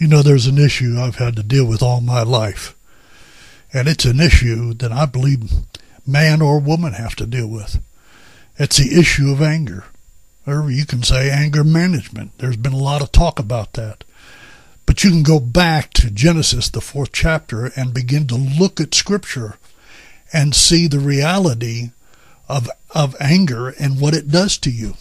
There's an issue I've had to deal with all my life, and it's an issue that I believe man or woman have to deal with. It's the issue of anger, or you can say anger management. There's been a lot of talk about that. But you can go back to Genesis, the 4th chapter, and begin to look at Scripture and see the reality of anger and what it does to you.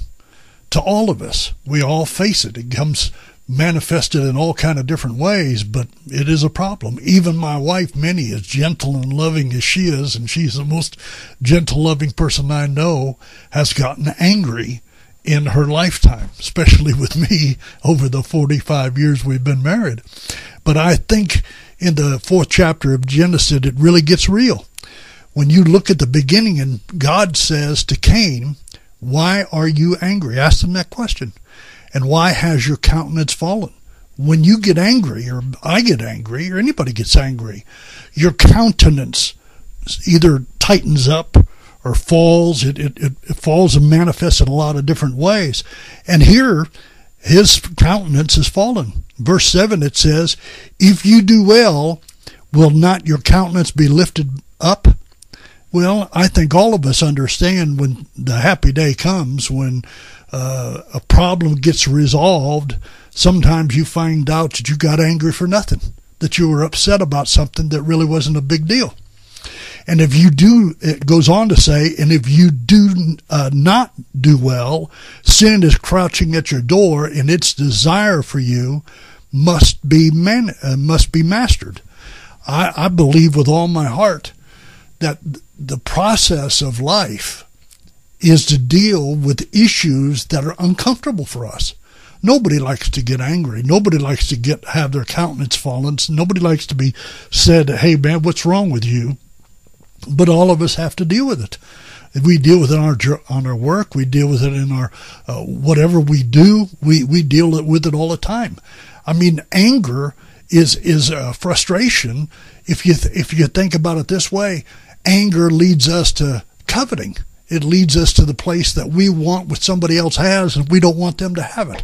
To all of us, we all face it. It comes manifested in all kind of different ways, but it is a problem. Even my wife, Minnie, as gentle and loving as she is, and she's the most gentle, loving person I know, has gotten angry in her lifetime, especially with me over the 45 years we've been married. But I think in the 4th chapter of Genesis, it really gets real. When you look at the beginning and God says to Cain, "Why are you angry?" Ask him that question. And why has your countenance fallen? When you get angry, or I get angry, or anybody gets angry, your countenance either tightens up or falls. It falls and manifests in a lot of different ways. And here, his countenance has fallen. Verse 7, it says, "If you do well, will not your countenance be lifted up?" Well, I think all of us understand when the happy day comes, when a problem gets resolved, sometimes you find out that you got angry for nothing, that you were upset about something that really wasn't a big deal. And if you do, it goes on to say, and if you do not do well, sin is crouching at your door, and its desire for you must be mastered. I believe with all my heart that the process of life is to deal with issues that are uncomfortable for us. Nobody likes to get angry. Nobody likes to have their countenance fallen. Nobody likes to be said, "Hey man, what's wrong with you?" But all of us have to deal with it. We deal with it on our work. We deal with it in our whatever we do. We deal with it all the time. I mean, anger is frustration. If you think about it this way, anger leads us to coveting. It leads us to the place that we want what somebody else has, and we don't want them to have it.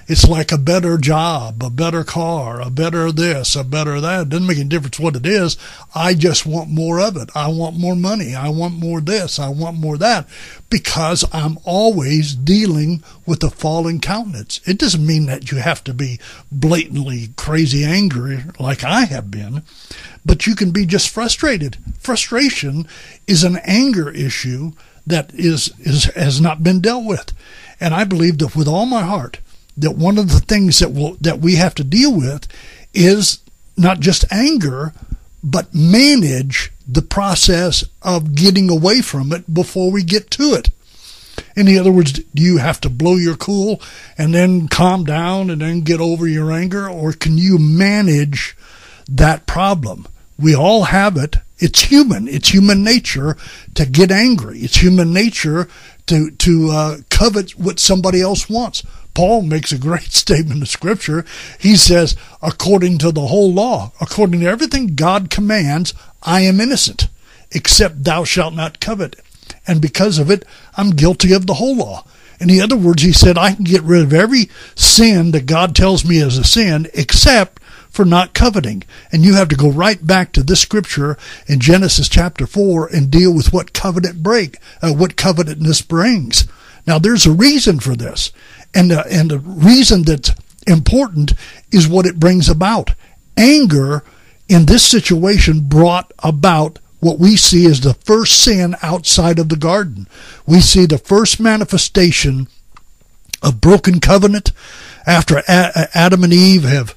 It's like a better job, a better car, a better this, a better that. It doesn't make any difference what it is. I just want more of it. I want more money. I want more this. I want more that, because I'm always dealing with a fallen countenance. It doesn't mean that you have to be blatantly crazy angry like I have been, but you can be just frustrated. Frustration is an anger issue that has not been dealt with. And I believe that with all my heart, that one of the things that we have to deal with is not just anger, but manage the process of getting away from it before we get to it. In other words, do you have to blow your cool and then calm down and then get over your anger, or can you manage that problem? We all have it. It's human. It's human nature to get angry. It's human nature to covet what somebody else wants. Paul makes a great statement of Scripture. He says, according to the whole law, according to everything God commands, I am innocent, except thou shalt not covet. And because of it, I'm guilty of the whole law. In other words, he said, I can get rid of every sin that God tells me is a sin, except for not coveting. And you have to go right back to this scripture in Genesis chapter 4 and deal with what covetousness brings. Now, there's a reason for this. And the reason that's important is what it brings about. Anger in this situation brought about what we see as the first sin outside of the garden. We see the first manifestation of broken covenant after Adam and Eve have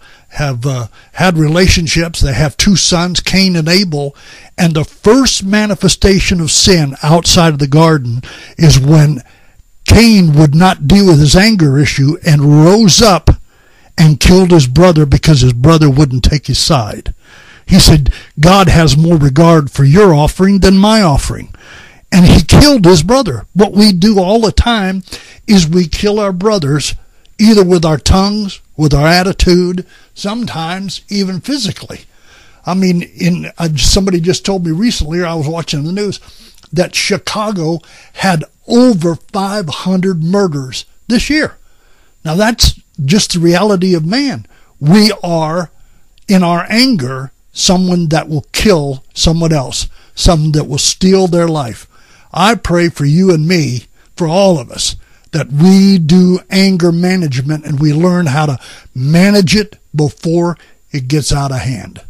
had relationships. They have two sons, Cain and Abel. And the first manifestation of sin outside of the garden is when Cain would not deal with his anger issue and rose up and killed his brother because his brother wouldn't take his side. He said, God has more regard for your offering than my offering. And he killed his brother. What we do all the time is we kill our brothers, either with our tongues, with our attitude, sometimes even physically. I mean, somebody just told me recently, or I was watching the news, that Chicago had over 500 murders this year. Now, that's just the reality of man. we are, in our anger, someone that will kill someone else, someone that will steal their life. I pray for you and me, for all of us, that we do anger management and we learn how to manage it before it gets out of hand.